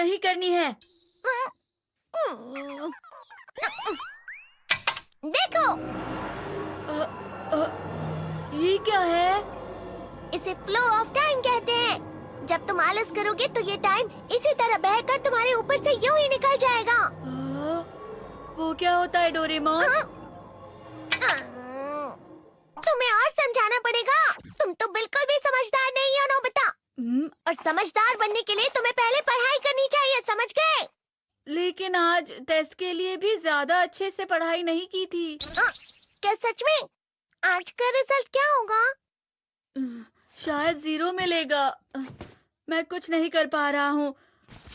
नहीं करनी है। देखो, ये क्या है? इसे फ्लो ऑफ टाइम कहते हैं। जब तुम आलस करोगे तो ये टाइम इसी तरह बहकर तुम्हारे ऊपर से यूं ही निकल जाएगा। वो क्या होता है डोरेमोन? तुम्हें और समझाना पड़ेगा। तुम तो बिल्कुल भी समझदार नहीं हो नोबिता। और समझदार बनने के लिए तुम्हें पहले पढ़ाई करनी चाहिए, समझ गए? लेकिन आज टेस्ट के लिए भी ज्यादा अच्छे से पढ़ाई नहीं की थी। क्या सच में? आज का रिजल्ट क्या होगा? शायद 0 मिलेगा। मैं कुछ नहीं कर पा रहा हूँ।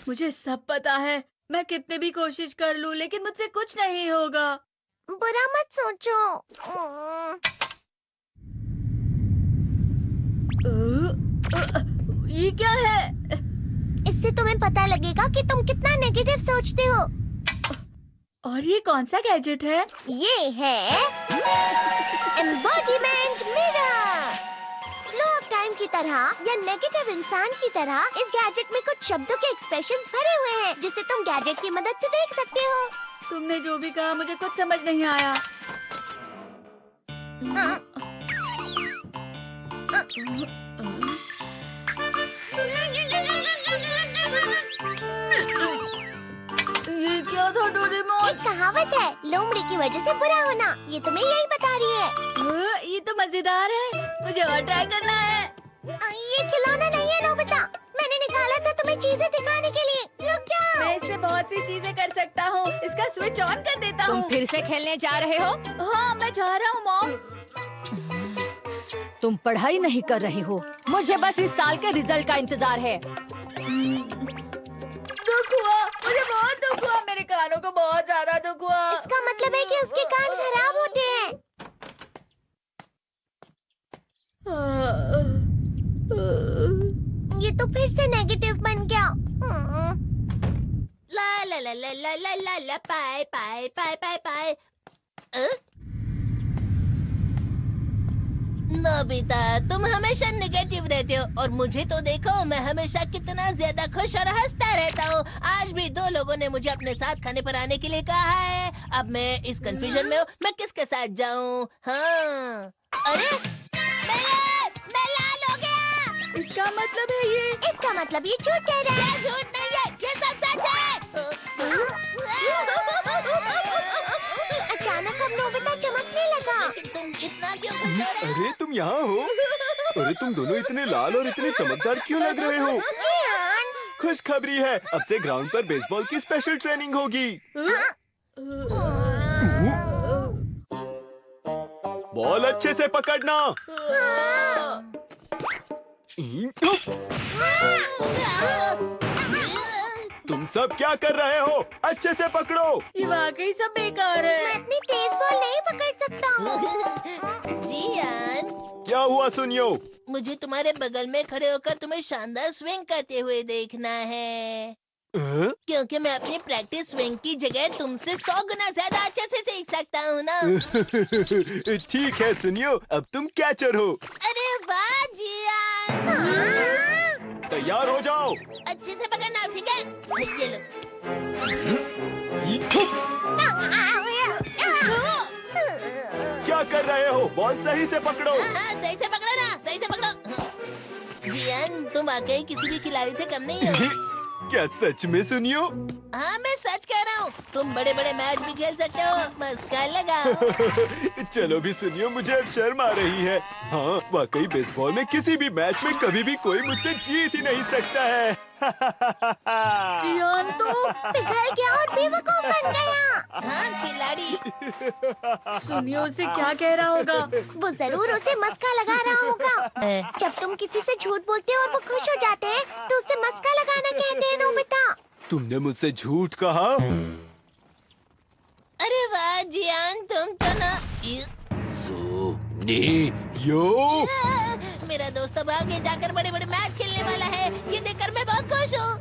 मुझे सब पता है। मैं कितने भी कोशिश कर लूँ लेकिन मुझसे कुछ नहीं होगा। बुरा मत सोचो। ये क्या है? इससे तुम्हें पता लगेगा कि तुम कितना नेगेटिव सोचते हो। और ये कौन सा गैजेट है? ये है embodiment mirror. Flow of time की तरह या नेगेटिव इंसान की तरह इस गैजेट में कुछ शब्दों के एक्सप्रेशंस भरे हुए हैं जिसे तुम गैजेट की मदद से देख सकते हो। तुमने जो भी कहा मुझे कुछ समझ नहीं आया। ये क्या था डोरेमोन? एक कहावत है, लोमड़ी की वजह से बुरा होना। ये तुम्हें यही बता रही है। ये तो मजेदार है। मुझे और ट्राई करना है। ये खिलौना नहीं है नोबिता। मैंने निकाला था तुम्हें चीजें दिखाने के लिए। रुक जाओ। मैं इससे बहुत सी चीजें कर सकता हूँ। इसका स्विच ऑन कर देता हूँ। तुम फिर से खेलने जा रहे हो? हाँ, मैं जा रहा हूँ मॉम। तुम पढ़ाई नहीं कर रही हो। मुझे बस इस साल के रिजल्ट का इंतजार है। दुख हुआ, मुझे बहुत दुख हुआ। मेरे कानों को बहुत ज्यादा दुख हुआ। इसका मतलब है कि उसके कान खराब होते हैं। ये तो फिर से नेगेटिव बन गया। ला ला ला ला ला ला ला ला पाए पाए पाए पाए पाए। नोबिता, तुम हमेशा नेगेटिव रहते हो और मुझे तो देखो, मैं हमेशा कितना ज्यादा खुश और हंसता रहता हूँ। आज भी 2 लोगों ने मुझे अपने साथ खाने पर आने के लिए कहा है। अब मैं इस कंफ्यूजन में हूँ, मैं किसके साथ जाऊँ? हाँ, अरे मैं लाल हो गया। इसका मतलब है ये? इसका मतलब ये झूठ कह रहा है। झूठ नहीं है, ये सब सच है। अचानक अब नोबिता चमकने लगा। तुम इतना क्यों खुश हो रहे हो? अरे तुम यहाँ हो? अरे तुम दोनों इतने लाल और इतने चमकदार क्यों लग रहे हो? जियान। खुशखबरी है, अब से ग्राउंड पर बेसबॉल की स्पेशल ट्रेनिंग होगी। बॉल अच्छे से पकड़ना। तुम सब क्या कर रहे हो? अच्छे से पकड़ो। ये वाकई सब बेकार मैं है। इतनी तेज बॉल नहीं पकड़ सकता हूँ। जियान, क्या हुआ सुनियो? मुझे तुम्हारे बगल में खड़े होकर तुम्हें शानदार स्विंग करते हुए देखना है, क्योंकि मैं अपनी प्रैक्टिस स्विंग की जगह तुमसे 100 गुना ज्यादा अच्छे से सीख सकता हूँ ना। ठीक है सुनियो, अब तुम कैचर हो। अरे वाह जियान, तैयार हो जाओ। अच्छे से पकड़ना, ठीक है? ये लो। क्या कर रहे हो? बॉल सही से पकड़ो। हाँ, सही से पकड़ो ना, सही से पकड़ो। जियान, तुम वाकई किसी भी खिलाड़ी से कम नहीं हो। क्या सच में सुनियो? हाँ, मैं सच कह रहा हूँ। तुम बड़े बड़े मैच भी खेल सकते हो, बस कर लगाओ। चलो भी सुनियो, मुझे अब शर्म आ रही है। हाँ, वाकई बेसबॉल में किसी भी मैच में कभी भी कोई मुझसे जीत ही नहीं सकता है। जियान तो पिघल गया और बेवकूफ बन गया। हाँ, खिलाड़ी। सुनियो उसे क्या कह रहा होगा? वो जरूर उसे मस्का लगा रहा होगा। जब तुम किसी से झूठ बोलते हो और वो खुश हो जाते हैं तो उसे मस्का लगाना कहते हैं नोबिता। तुमने मुझसे झूठ कहा? अरे वाह जियान, तुम तो ना। यो मेरा दोस्त अब आगे जाकर बड़े बड़े मैच खेलने वाला है, ये देखकर मैं बहुत खुश हूँ।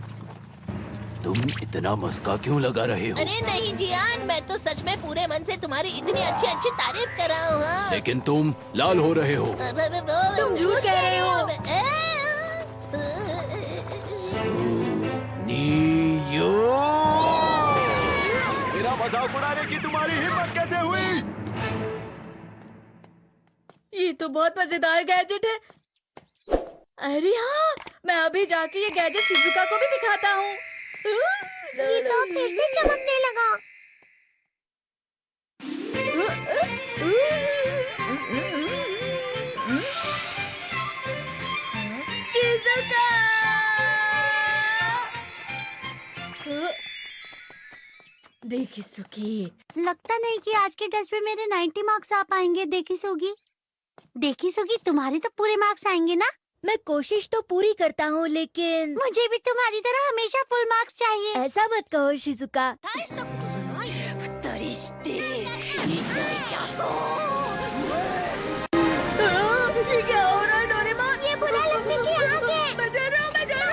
तुम इतना मस्का क्यों लगा रहे हो? अरे नहीं जियान, मैं तो सच में पूरे मन से तुम्हारी इतनी अच्छी अच्छी तारीफ कर रहा हूँ। हाँ। लेकिन तुम लाल हो रहे हो। तुम झूठ कह रहे हो। मजाक उड़ाने की तुम्हारी हिम्मत कैसे हुई? ये तो बहुत मजेदार गैजेट है। अरे हाँ, मैं अभी जाके ये गैजेट शिजुका को भी दिखाता हूँ। ये तो फिर से चमकने लगा। शिजुका! देखिसुकी, लगता नहीं कि आज के टेस्ट में मेरे 90 मार्क्स आ पाएंगे। देखिसुगी, तुम्हारे तो पूरे मार्क्स आएंगे ना? मैं कोशिश तो पूरी करता हूँ, लेकिन मुझे भी तुम्हारी तरह हमेशा फुल मार्क्स चाहिए। ऐसा मत कहो शिजुका। ये क्या हो रहा है डोरेमोन? ये बुरा लगने की आग है। मैं जल रहा हूँ, मैं जल रहा हूँ।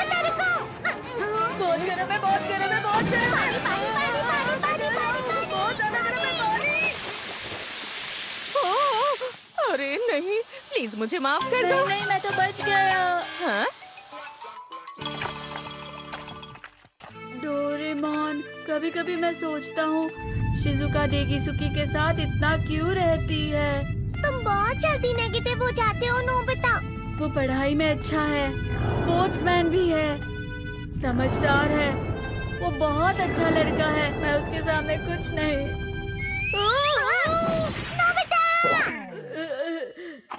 बहुत गर्म है, बहुत गर्म है, बहुत गर्म है। पानी, पानी, पानी, पानी, पानी, पानी। बहुत ज्यादा गर्म है पानी। अरे नहीं, प्लीज मुझे माफ कर दो। नहीं, मैं तो बच गया। हाँ? डोरेमोन, कभी कभी मैं सोचता हूँ शिजुका देगिसुकी के साथ इतना क्यों रहती है। तुम बहुत जल्दी नेगेटिव हो जाते हो नोबिता। वो पढ़ाई में अच्छा है, स्पोर्ट्समैन भी है, समझदार है। वो बहुत अच्छा लड़का है। मैं उसके सामने कुछ नहीं। नोबिता!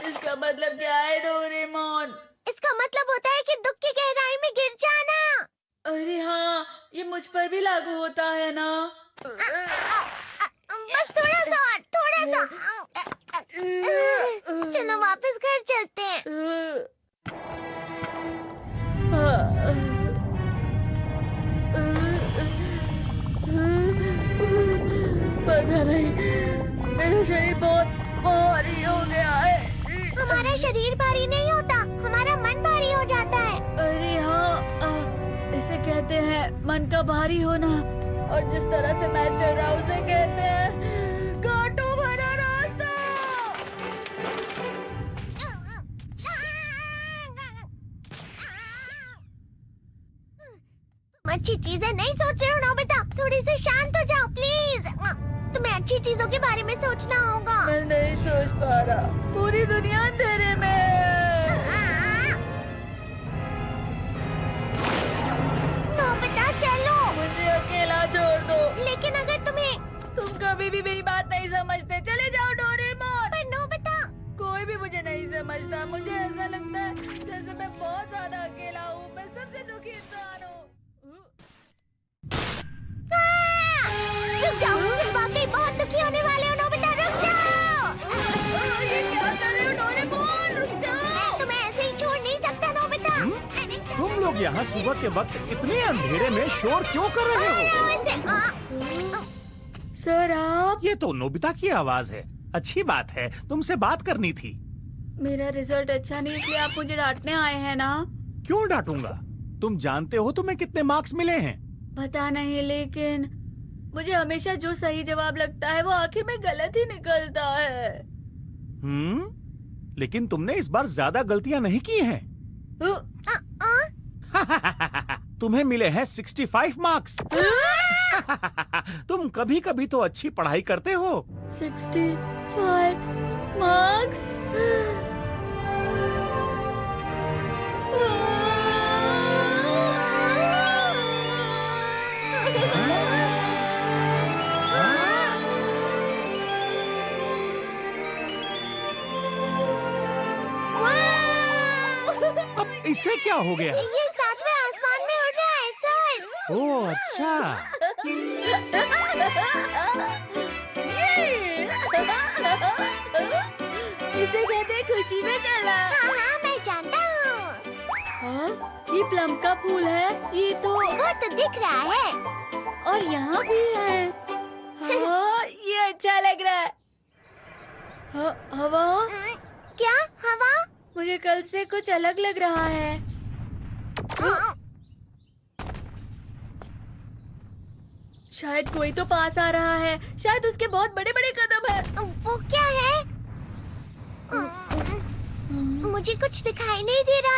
इसका मतलब क्या है डोरेमोन? इसका मतलब होता है कि दुख की गहराई में गिर जाना। अरे हाँ, ये मुझ पर भी लागू होता है ना। बस थोड़ा सा और, थोड़ा सा। चलो वापस घर चलते हैं। पता नहीं, मेरा शरीर बहुत भारी हो गया है। हमारा शरीर भारी नहीं होता, हमारा मन भारी हो जाता है। अरे हाँ, इसे कहते हैं मन का भारी होना। और जिस तरह से मैं चल रहा हूँ उसे कहते हैं कांटों भरा रास्ता। तुम अच्छी चीजें नहीं सोच रहे हो नोबिता। थोड़ी सी शांत हो जाओ प्लीज। तुम्हें अच्छी चीजों के बारे में सोचना होगा। मैं नहीं सोच पा रहा, पूरी दुनिया अंधेरे में है। नोबिता चलो। मुझे अकेला छोड़ दो। लेकिन अगर तुम कभी भी मेरी बात नहीं समझते। चले जाओ डोरेमोन। पर नोबिता। कोई भी मुझे नहीं समझता। मुझे ऐसा लगता है जैसे मैं बहुत ज्यादा अकेला हूँ। मैं सबसे दुखी इंसान हूँ। रुक जाओ, तुम वाकई बहुत दुखी होने वाले हो नोबिता। रुक जाओ। ये क्या कर रहे हो डोरेमोन? रुक जाओ। मैं तुम्हें ऐसे ही छोड़ नहीं सकता नोबिता। तुम लोग यहाँ सुबह के वक्त इतने अंधेरे में शोर क्यों कर रहे हो? सर आप? ये तो नोबिता की आवाज है। अच्छी बात है, तुमसे बात करनी थी। मेरा रिजल्ट अच्छा नहीं, इसलिए आप मुझे डांटने आए हैं ना? क्यों डांटूंगा? तुम जानते हो तुम्हें कितने मार्क्स मिले हैं? पता नहीं, लेकिन मुझे हमेशा जो सही जवाब लगता है वो आखिर में गलत ही निकलता है। लेकिन तुमने इस बार ज्यादा गलतियां नहीं की हैं। तुम्हें मिले हैं 65 मार्क्स। तुम कभी कभी तो अच्छी पढ़ाई करते हो। 65 मार्क्स? अब इससे क्या हो गया? ये 7वें आसमान में उड़ रहा है सर। ओह अच्छा। इसे कहते हैं खुशी में चला। हाँ, मैं जानता हूँ। हाँ, ये प्लम का फूल है। ये तो वो तो दिख रहा है। और यहाँ भी है। हाँ, ये अच्छा लग रहा है। हवा? क्या हवा? मुझे कल से कुछ अलग लग रहा है। शायद कोई तो पास आ रहा है। शायद उसके बहुत बड़े बड़े कदम हैं। वो क्या है? मुझे कुछ दिखाई नहीं दे रहा